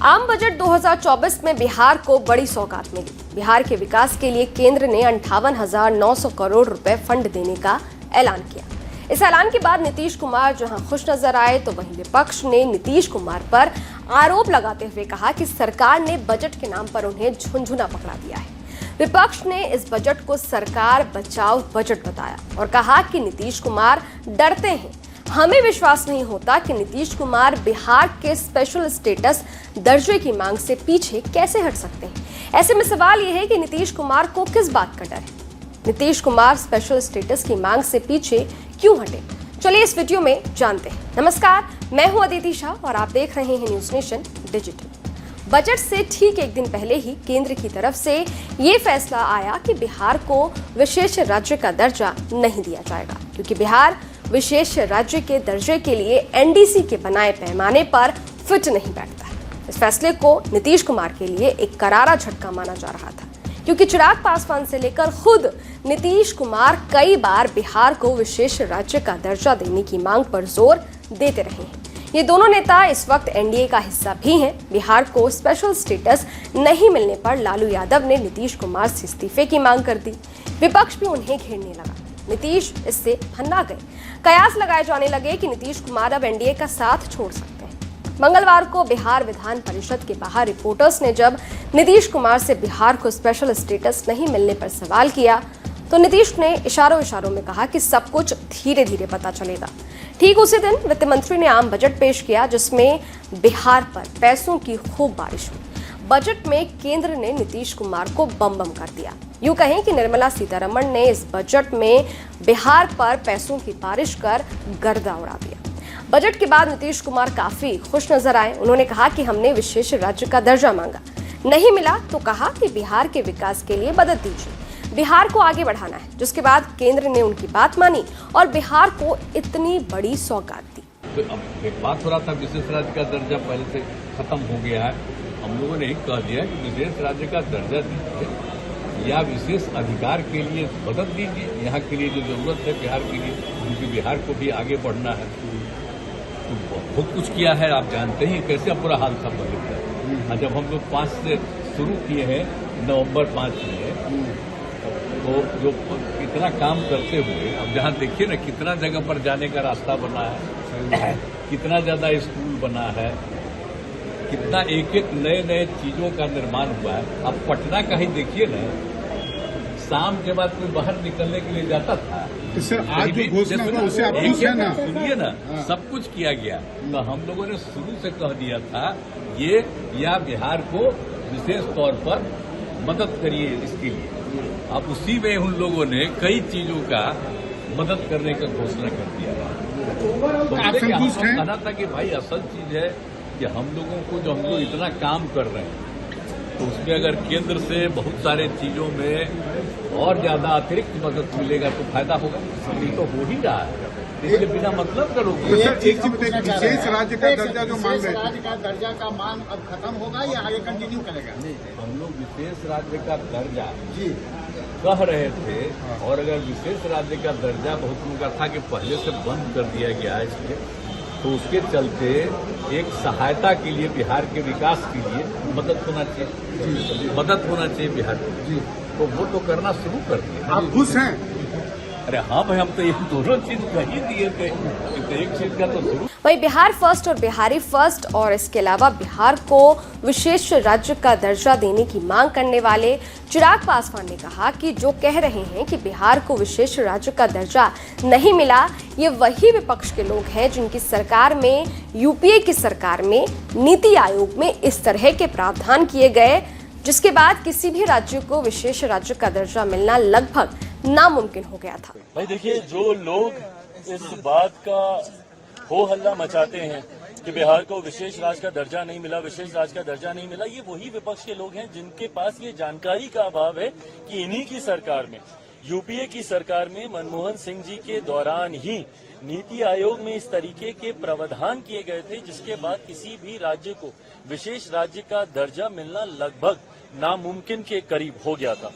आम बजट 2024 में बिहार को बड़ी सौगात मिली। बिहार के विकास के लिए केंद्र ने 58,900 करोड़ रुपए फंड देने का ऐलान किया। इस ऐलान के बाद नीतीश कुमार जहां खुश नजर आए, तो वहीं विपक्ष ने नीतीश कुमार पर आरोप लगाते हुए कहा कि सरकार ने बजट के नाम पर उन्हें झुनझुना पकड़ा दिया है। विपक्ष ने इस बजट को सरकार बचाओ बजट बताया और कहा कि नीतीश कुमार डरते हैं। हमें विश्वास नहीं होता कि नीतीश कुमार बिहार के स्पेशल स्टेटस दर्जे की मांग से पीछे कैसे हट सकते हैं। ऐसे में सवाल यह है कि नीतीश कुमार को किस बात का डर है। नीतीश कुमार स्पेशल स्टेटस की मांग से पीछे क्यों हटे, चलिए इस वीडियो में जानते हैं। नमस्कार, मैं हूं अदिति शाह और आप देख रहे हैं न्यूज नेशन डिजिटल। बजट से ठीक एक दिन पहले ही केंद्र की तरफ से ये फैसला आया कि बिहार को विशेष राज्य का दर्जा नहीं दिया जाएगा, क्योंकि बिहार विशेष राज्य के दर्जे के लिए एनडीसी के बनाए पैमाने पर फिट नहीं बैठता है। इस फैसले को नीतीश कुमार के लिए एक करारा झटका माना जा रहा था, क्योंकि चिराग पासवान से लेकर खुद नीतीश कुमार कई बार बिहार को विशेष राज्य का दर्जा देने की मांग पर जोर देते रहे हैं। ये दोनों नेता इस वक्त एनडीए का हिस्सा भी हैं। बिहार को स्पेशल स्टेटस नहीं मिलने पर लालू यादव ने नीतीश कुमार से इस्तीफे की मांग कर दी। विपक्ष भी उन्हें घेरने लगा। नीतीश इससे भन्ना गए। कयास लगाए जाने लगे कि नीतीश कुमार अब एनडीए का साथ छोड़ सकते हैं। मंगलवार को बिहार विधान परिषद के बाहर रिपोर्टर्स ने जब नीतीश कुमार से बिहार को स्पेशल स्टेटस नहीं मिलने पर सवाल किया, तो नीतीश ने इशारों में कहा कि सब कुछ धीरे धीरे पता चलेगा। ठीक उसी दिन वित्त मंत्री ने आम बजट पेश किया, जिसमें बिहार पर पैसों की खूब बारिश हुई। बजट में केंद्र ने नीतीश कुमार को बम कर दिया। यूं कहें कि निर्मला सीतारमण ने इस बजट में बिहार पर पैसों की बारिश कर गर्दा उड़ा दिया। बजट के बाद नीतीश कुमार काफी खुश नजर आए। उन्होंने कहा कि हमने विशेष राज्य का दर्जा मांगा, नहीं मिला तो कहा कि बिहार के विकास के लिए मदद दीजिए, बिहार को आगे बढ़ाना है। जिसके बाद केंद्र ने उनकी बात मानी और बिहार को इतनी बड़ी सौगात दी। तो अब एक बात हो रहा था, विशेष राज्य का दर्जा पहले से खत्म हो गया है। हम लोगों ने एक कह दिया कि विशेष राज्य का दर्जा दीजिए या विशेष अधिकार के लिए मदद दीजिए, यहाँ के लिए जो जरूरत है बिहार के लिए, क्योंकि बिहार को भी आगे बढ़ना है। तो बहुत कुछ किया है, आप जानते हैं कैसे बुरा हाल था बजट का। जब हम लोग 5 से शुरू किए हैं, नवंबर 5 में, तो जो इतना काम करते हुए अब जहाँ देखिए ना कितना जगह पर जाने का रास्ता बना है, कितना ज्यादा स्कूल बना है, कितना एक नए चीजों का निर्माण हुआ है। अब पटना का ही देखिए ना, शाम के बाद कोई बाहर निकलने के लिए जाता था, आज जो घोषणा हुआ उसे आप सुनिए ना, सब कुछ किया गया। तो हम लोगों ने शुरू से कह दिया था ये या बिहार को विशेष तौर पर मदद करिए इसके लिए। अब उसी में उन लोगों ने कई चीजों का मदद करने का घोषणा कर दिया। तो आप संतुष्ट हैं? कहना था कि भाई असल चीज है कि हम लोगों को जो हम लोग इतना काम कर रहे हैं, तो उसमें अगर केंद्र से बहुत सारे चीजों में और ज्यादा अतिरिक्त मदद मिलेगा तो फायदा होगा। अभी तो हो ही रहा है, इसलिए बिना मतलब करोगे। विशेष राज्य का दर्जा जो मांग रहे राज्य का दर्जा का मांग अब खत्म होगा या आगे कंटिन्यू करेगा? हम लोग विशेष राज्य का दर्जा कह रहे थे, और अगर विशेष राज्य का दर्जा बहुत लोगों का था कि पहले से बंद कर दिया गया है इसलिए, तो उसके चलते एक सहायता के लिए बिहार के विकास के लिए मदद होना चाहिए, मदद होना चाहिए बिहार को। तो वो तो करना शुरू कर दिया। आप खुश हैं? अरे हाँ भाई, हम तो ये दोनों चीज कह ही दिए थे, तो एक चीज का तो शुरू। वही बिहार फर्स्ट और बिहारी फर्स्ट, और इसके अलावा बिहार को विशेष राज्य का दर्जा देने की मांग करने वाले चिराग पासवान ने कहा कि जो कह रहे हैं कि बिहार को विशेष राज्य का दर्जा नहीं मिला, ये वही विपक्ष के लोग हैं जिनकी सरकार में, यूपीए की सरकार में, नीति आयोग में इस तरह के प्रावधान किए गए, जिसके बाद किसी भी राज्य को विशेष राज्य का दर्जा मिलना लगभग नामुमकिन हो गया था। भाई देखिए, जो लोग इस बात का हो हल्ला मचाते हैं कि बिहार को विशेष राज्य का दर्जा नहीं मिला, विशेष राज्य का दर्जा नहीं मिला, ये वही विपक्ष के लोग हैं जिनके पास ये जानकारी का अभाव है कि इन्हीं की सरकार में, यूपीए की सरकार में, मनमोहन सिंह जी के दौरान ही नीति आयोग में इस तरीके के प्रावधान किए गए थे, जिसके बाद किसी भी राज्य को विशेष राज्य का दर्जा मिलना लगभग नामुमकिन के करीब हो गया था।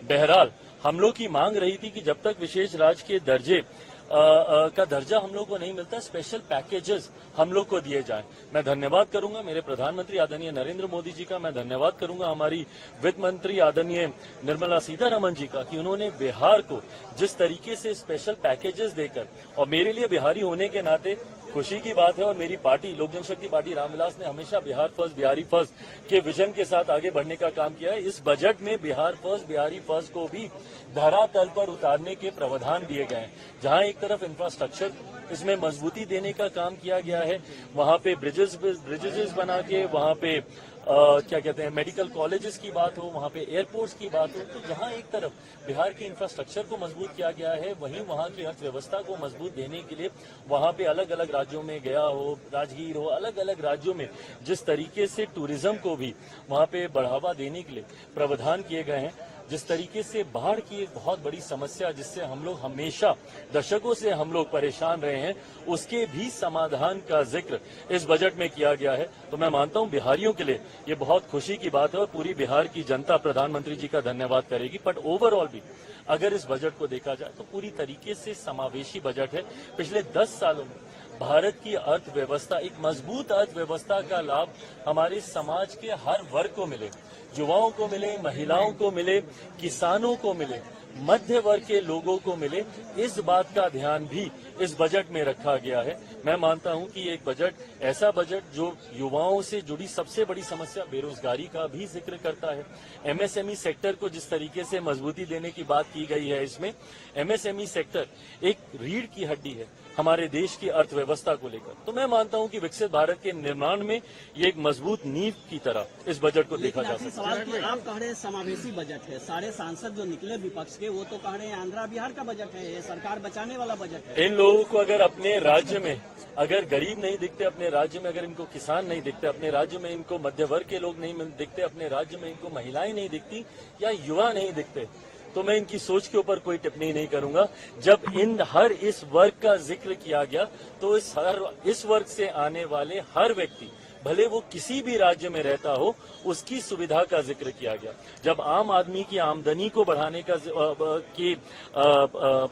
बहरहाल हम लोग की मांग रही थी कि जब तक विशेष राज्य के दर्जे का दर्जा हम लोग को नहीं मिलता, स्पेशल पैकेजेस हम लोग को दिए जाएं। मैं धन्यवाद करूंगा मेरे प्रधानमंत्री आदरणीय नरेंद्र मोदी जी का, मैं धन्यवाद करूंगा हमारी वित्त मंत्री आदरणीय निर्मला सीतारमण जी का कि उन्होंने बिहार को जिस तरीके से स्पेशल पैकेजेस देकर, और मेरे लिए बिहारी होने के नाते खुशी की बात है, और मेरी पार्टी लोक जनशक्ति पार्टी रामविलास ने हमेशा बिहार फर्स्ट बिहारी फर्स्ट के विजन के साथ आगे बढ़ने का काम किया है। इस बजट में बिहार फर्स्ट बिहारी फर्स्ट को भी धरातल पर उतारने के प्रावधान दिए गए हैं। जहां एक तरफ इंफ्रास्ट्रक्चर इसमें मजबूती देने का काम किया गया है, वहां पे ब्रिजेस बना के, वहां पे क्या कहते हैं मेडिकल कॉलेजेस की बात हो, वहां पे एयरपोर्ट्स की बात हो, तो जहां एक तरफ बिहार के इंफ्रास्ट्रक्चर को मजबूत किया गया है, वहीं वहां की अर्थव्यवस्था को मजबूत देने के लिए वहां पे अलग अलग राज्यों में गया हो, राजगीर हो, अलग अलग राज्यों में जिस तरीके से टूरिज्म को भी वहां पे बढ़ावा देने के लिए प्रावधान किए गए हैं, जिस तरीके से बाढ़ की एक बहुत बड़ी समस्या जिससे हम लोग हमेशा दशकों से हम लोग परेशान रहे हैं, उसके भी समाधान का जिक्र इस बजट में किया गया है। तो मैं मानता हूं बिहारियों के लिए ये बहुत खुशी की बात है और पूरी बिहार की जनता प्रधानमंत्री जी का धन्यवाद करेगी। बट ओवरऑल भी अगर इस बजट को देखा जाए तो पूरी तरीके से समावेशी बजट है। पिछले 10 सालों में भारत की अर्थव्यवस्था, एक मजबूत अर्थव्यवस्था का लाभ हमारे समाज के हर वर्ग को मिले, युवाओं को मिले, महिलाओं को मिले, किसानों को मिले, मध्य वर्ग के लोगों को मिले, इस बात का ध्यान भी इस बजट में रखा गया है। मैं मानता हूं कि एक बजट ऐसा बजट जो युवाओं से जुड़ी सबसे बड़ी समस्या बेरोजगारी का भी जिक्र करता है। एमएसएमई सेक्टर को जिस तरीके से मजबूती देने की बात की गई है, इसमें एमएसएमई सेक्टर एक रीढ़ की हड्डी है हमारे देश की अर्थव्यवस्था को लेकर। तो मैं मानता हूं कि विकसित भारत के निर्माण में ये एक मजबूत नींव की तरह इस बजट को देखा जा सकता है। सवाल कि आप कह रहे हैं समावेशी बजट है, सारे सांसद जो निकले विपक्ष के वो तो कह रहे हैं आंध्रा बिहार का बजट है, ये सरकार बचाने वाला बजट है। इन लोगों को अगर अपने राज्य में अगर गरीब नहीं दिखते, अपने राज्य में अगर इनको किसान नहीं दिखते, अपने राज्य में इनको मध्य वर्ग के लोग नहीं दिखते, अपने राज्य में इनको महिलाएं नहीं दिखती या युवा नहीं दिखते, तो मैं इनकी सोच के ऊपर कोई टिप्पणी नहीं करूंगा। जब हर इस वर्ग का जिक्र किया गया तो इस वर्ग से आने वाले हर व्यक्ति, भले वो किसी भी राज्य में रहता हो, उसकी सुविधा का जिक्र किया गया। जब आम आदमी की आमदनी को बढ़ाने का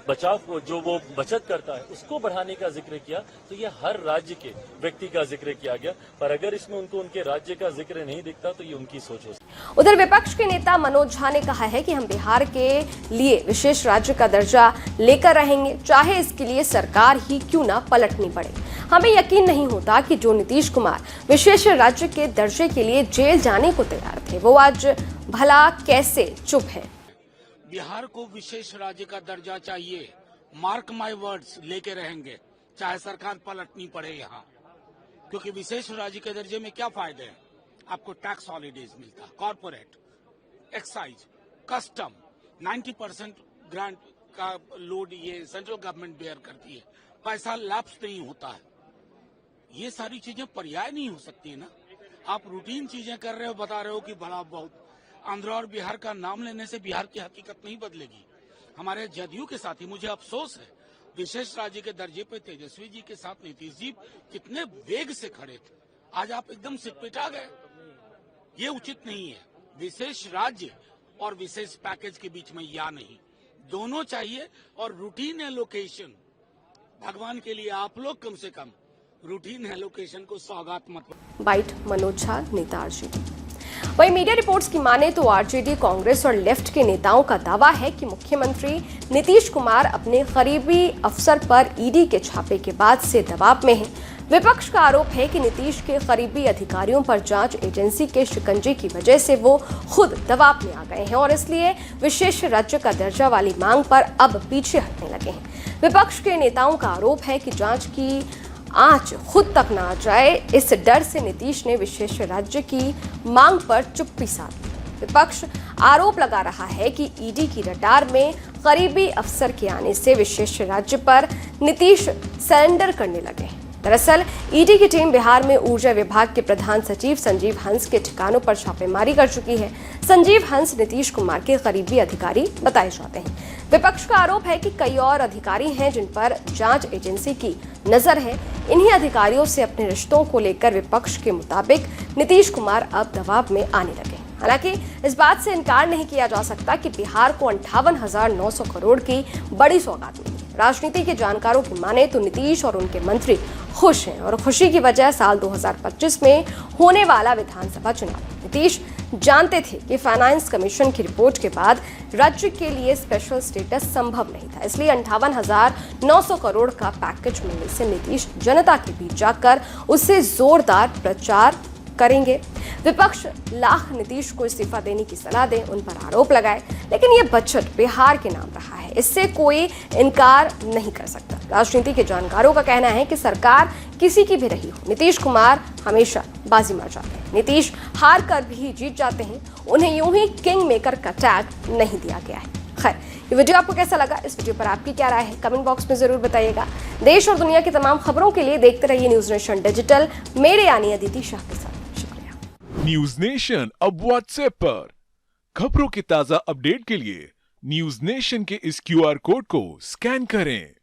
बचाव को जो वो बचत करता है उसको बढ़ाने का जिक्र किया, तो ये हर राज्य के व्यक्ति का जिक्र किया गया। पर अगर इसमें उनको उनके राज्य का जिक्र नहीं दिखता तो ये उनकी सोच हो सकती है। उधर विपक्ष के नेता मनोज झा ने कहा है कि हम बिहार के लिए विशेष राज्य का दर्जा लेकर रहेंगे, चाहे इसके लिए सरकार ही क्यों ना पलटनी पड़े। हमें यकीन नहीं होता कि जो नीतीश कुमार विशेष राज्य के दर्जे के लिए जेल जाने को तैयार थे, वो आज भला कैसे चुप है। बिहार को विशेष राज्य का दर्जा चाहिए, मार्क माय वर्ड्स, लेके रहेंगे, चाहे सरकार पलटनी पड़े यहाँ। क्योंकि विशेष राज्य के दर्जे में क्या फायदे हैं? आपको टैक्स हॉलीडेज मिलता, कॉर्पोरेट, एक्साइज, कस्टम, 90% ग्रांट का लोड ये सेंट्रल गवर्नमेंट बेयर करती है, पैसा लैप्स नहीं होता है। ये सारी चीजें पर्याय नहीं हो सकती है ना। आप रूटीन चीजें कर रहे हो, बता रहे हो कि भला बहुत। आंध्र और बिहार का नाम लेने से बिहार की हकीकत नहीं बदलेगी। हमारे जदयू के साथ ही मुझे अफसोस है, विशेष राज्य के दर्जे पे तेजस्वी जी के साथ नीतीश जी कितने वेग से खड़े थे, आज आप एकदम सिटपिटा गए। ये उचित नहीं है। विशेष राज्य और विशेष पैकेज के बीच में या नहीं, दोनों चाहिए। और रूटीन एलोकेशन, भगवान के लिए आप लोग कम से कम रूटीन एलोकेशन को सौगात मत। बाइट मनोज झा, नेता आरजेडी। वहीं मीडिया रिपोर्ट्स की माने तो आरजेडी, कांग्रेस और लेफ्ट के नेताओं का दावा है कि मुख्यमंत्री नीतीश कुमार अपने करीबी अफसर पर ईडी के छापे के बाद से दबाव में हैं। विपक्ष का आरोप है कि नीतीश के करीबी अधिकारियों पर जांच एजेंसी के शिकंजे की वजह से वो खुद दबाव में आ गए हैं और इसलिए विशेष राज्य का दर्जा वाली मांग पर अब पीछे हटने लगे हैं। विपक्ष के नेताओं का आरोप है कि जांच की आंच खुद तक न आ जाए, इस डर से नीतीश ने विशेष राज्य की मांग पर चुप्पी साधी। विपक्ष आरोप लगा रहा है कि ईडी की रडार में करीबी अफसर के आने से विशेष राज्य पर नीतीश सरेंडर करने लगे हैं। दरअसल ईडी की टीम बिहार में ऊर्जा विभाग के प्रधान सचिव संजीव हंस के ठिकानों पर छापेमारी कर चुकी है। संजीव हंस नीतीश कुमार के करीबी अधिकारी बताए जाते हैं। विपक्ष का आरोप है कि कई और अधिकारी हैं जिन पर जांच एजेंसी की नजर है। इन्हीं अधिकारियों से अपने रिश्तों को लेकर विपक्ष के मुताबिक नीतीश कुमार अब दबाव में आने लगे। हालांकि इस बात से इनकार नहीं किया जा सकता कि बिहार को 58,900 करोड़ की बड़ी सौगात मिली है। राजनीति के जानकारों की माने तो नीतीश और उनके मंत्री खुश हैं और खुशी की वजह साल 2025 में होने वाला विधानसभा चुनाव। नीतीश जानते थे कि फाइनेंस कमीशन की रिपोर्ट के बाद राज्य के लिए स्पेशल स्टेटस संभव नहीं था, इसलिए 58,900 करोड़ का पैकेज मिलने से नीतीश जनता के बीच जाकर उससे जोरदार प्रचार करेंगे। विपक्ष लाख नीतीश को इस्तीफा देने की सलाह दें, उन पर आरोप लगाए, लेकिन ये बजट बिहार के नाम रहा है, इससे कोई इनकार नहीं कर सकता। राजनीति के जानकारों का कहना है कि सरकार किसी की भी रही हो, नीतीश कुमार हमेशा बाजी मार जाते हैं। नीतीश हार कर भी जीत जाते हैं, उन्हें यूं ही किंग मेकर का टैग नहीं दिया गया है। खैर, ये वीडियो आपको कैसा लगा? इस वीडियो पर आपकी क्या राय है? कमेंट बॉक्स में जरूर बताइएगा। देश और दुनिया की तमाम खबरों के लिए देखते रहिए न्यूज नेशन डिजिटल, मेरे यानी अदिति शाह के साथ। न्यूज नेशन अब व्हाट्सएप पर खबरों के ताजा अपडेट के लिए न्यूज नेशन के इस QR कोड को स्कैन करें।